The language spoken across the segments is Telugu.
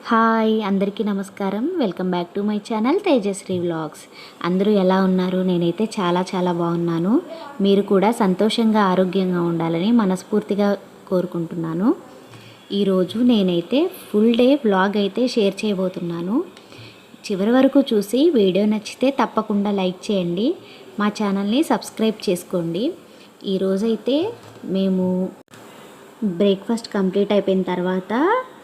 హాయ్ అందరికీ నమస్కారం. Welcome back to my channel Tejasri vlogs. అందరూ ఎలా ఉన్నారు? నేనైతే చాలా బాగున్నాను. మీరు కూడా సంతోషంగా ఆరోగ్యంగా ఉండాలని మనస్ఫూర్తిగా కోరుకుంటున్నాను. ఈరోజు నేనైతే ఫుల్ డే వ్లాగ్ అయితే షేర్ చేయబోతున్నాను. చివరి వరకు చూసి వీడియో నచ్చితే తప్పకుండా లైక్ చేయండి, మా ఛానల్ని సబ్స్క్రైబ్ చేసుకోండి. ఈరోజైతే మేము బ్రేక్ఫాస్ట్ కంప్లీట్ అయిపోయిన తర్వాత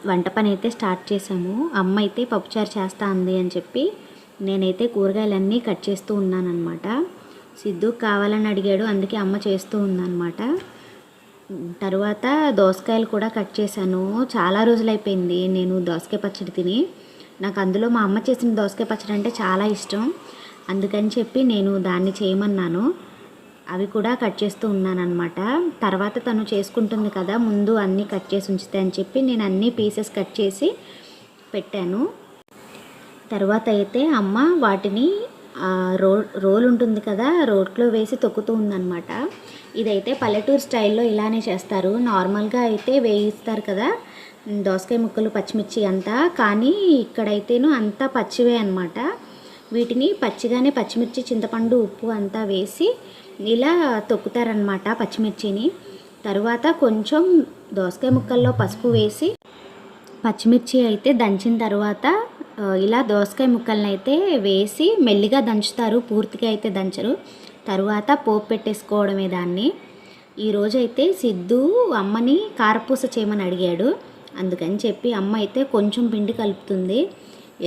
వంట పని అయితే స్టార్ట్ చేసాము. అమ్మ అయితే పప్పుచారు చేస్తా అంది అని చెప్పి నేనైతే కూరగాయలన్నీ కట్ చేస్తూ ఉన్నానన్నమాట. సిద్ధు కావాలని అడిగాడు, అందుకే అమ్మ చేస్తూ ఉందన్నమాట. తర్వాత దోసకాయలు కూడా కట్ చేశాను. చాలా రోజులు అయిపోయింది నేను దోసకాయ పచ్చడి తిని. నాకు అందులో మా అమ్మ చేసిన దోసకాయ పచ్చడి అంటే చాలా ఇష్టం. అందుకని చెప్పి నేను దాన్ని చేయమన్నాను. అవి కూడా కట్ చేస్తూ ఉన్నానన్నమాట. తర్వాత తను చేసుకుంటుంది కదా, ముందు అన్నీ కట్ చేసి ఉంచుతా అని చెప్పి నేను అన్ని పీసెస్ కట్ చేసి పెట్టాను. తర్వాత అయితే అమ్మ వాటిని రోల్ ఉంటుంది కదా, రోట్లో వేసి తొక్కుతూ ఉందన్నమాట. ఇదైతే పల్లెటూరు స్టైల్లో ఇలానే చేస్తారు. నార్మల్గా అయితే వేయిస్తారు కదా దోసకాయ ముక్కలు, పచ్చిమిర్చి అంతా, కానీ ఇక్కడైతేను అంతా పచ్చివే అన్నమాట. వీటిని పచ్చిగానే పచ్చిమిర్చి, చింతపండు, ఉప్పు అంతా వేసి ఇలా తొక్కుతారనమాట పచ్చిమిర్చిని. తరువాత కొంచెం దోసకాయ ముక్కల్లో పసుపు వేసి పచ్చిమిర్చి అయితే దంచిన తర్వాత ఇలా దోసకాయ ముక్కలను అయితే వేసి మెల్లిగా దంచుతారు, పూర్తిగా అయితే దంచరు. తరువాత పోపు పెట్టేసుకోవడమే దాన్ని. ఈరోజైతే సిద్ధు అమ్మని కారపూస చేయమని అడిగాడు. అందుకని చెప్పి అమ్మ అయితే కొంచెం పిండి కలుపుతుంది.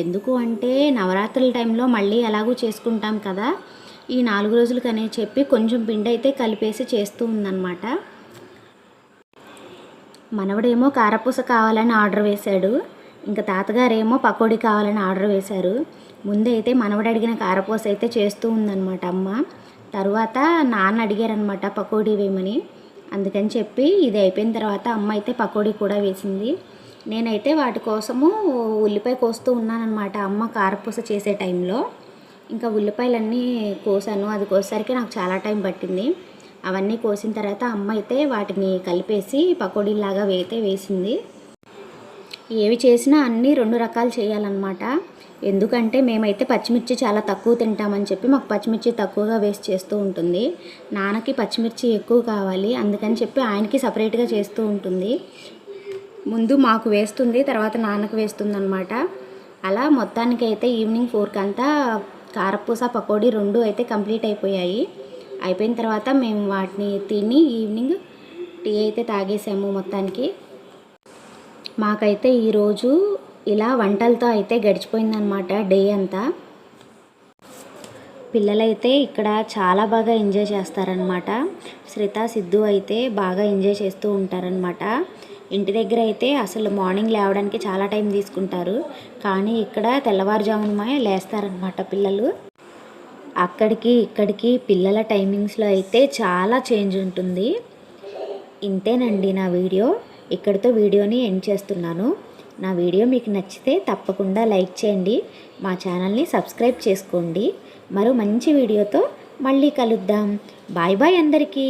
ఎందుకు అంటే నవరాత్రుల టైంలో మళ్ళీ ఎలాగూ చేసుకుంటాం కదా, ఈ 4 రోజులకనే చెప్పి కొంచెం పిండి అయితే కలిపేసి చేస్తూ ఉందన్నమాట. మనవడేమో కారపూస కావాలని ఆర్డర్ వేశాడు, ఇంకా తాతగారేమో పకోడీ కావాలని ఆర్డర్ వేశారు. ముందైతే మనవడు అడిగిన కారపూస అయితే చేస్తూ ఉందన్నమాట అమ్మ. తర్వాత నాన్న అడిగారనమాట పకోడీ వేయమని. అందుకని చెప్పి ఇది అయిపోయిన తర్వాత అమ్మ అయితే పకోడీ కూడా వేసింది. నేనైతే వాటి కోసము ఉల్లిపాయ కోస్తూ ఉన్నానన్నమాట అమ్మ కారపూస చేసే టైంలో. ఇంకా ఉల్లిపాయలన్నీ కోసాను. అది కోసేసరికి నాకు చాలా టైం పట్టింది. అవన్నీ కోసిన తర్వాత అమ్మ అయితే వాటిని కలిపేసి పకోడీలాగా వేసింది. ఏవి చేసినా అన్నీ 2 రకాలు చేయాలన్నమాట. ఎందుకంటే మేమైతే పచ్చిమిర్చి చాలా తక్కువ తింటామని చెప్పి మాకు పచ్చిమిర్చి తక్కువగా వేసి చేస్తూ ఉంటుంది. నాన్నకి పచ్చిమిర్చి ఎక్కువ కావాలి, అందుకని చెప్పి ఆయనకి సపరేట్గా చేస్తూ ఉంటుంది. ముందు మాకు వేస్తుంది, తర్వాత నాన్నకు వేస్తుంది అన్నమాట. అలా మొత్తానికి అయితే ఈవినింగ్ 4కి అంతా కారపూస, పకోడీ 2 అయితే కంప్లీట్ అయిపోయాయి. అయిపోయిన తర్వాత మేము వాటిని తిని ఈవినింగ్ టీ అయితే తాగేసాము. మొత్తానికి మాకైతే ఈరోజు ఇలా వంటలతో అయితే గడిచిపోయిందనమాట డే అంతా. పిల్లలైతే ఇక్కడ చాలా బాగా ఎంజాయ్ చేస్తారనమాట. శ్రిత, సిద్ధు అయితే బాగా ఎంజాయ్ చేస్తూ ఉంటారనమాట. ఇంటి దగ్గర అయితే అసలు మార్నింగ్ లేవడానికి చాలా టైం తీసుకుంటారు, కానీ ఇక్కడ తెల్లవారుజామున లేస్తారనమాట పిల్లలు. అక్కడికి ఇక్కడికి పిల్లల టైమింగ్స్లో అయితే చాలా చేంజ్ ఉంటుంది. ఇంతేనండి నా వీడియో. ఇక్కడితో వీడియోని ఎండ్ చేస్తున్నాను. నా వీడియో మీకు నచ్చితే తప్పకుండా లైక్ చేయండి, మా ఛానల్ని సబ్స్క్రైబ్ చేసుకోండి. మరో మంచి వీడియోతో మళ్ళీ కలుద్దాం. బాయ్ బాయ్ అందరికీ.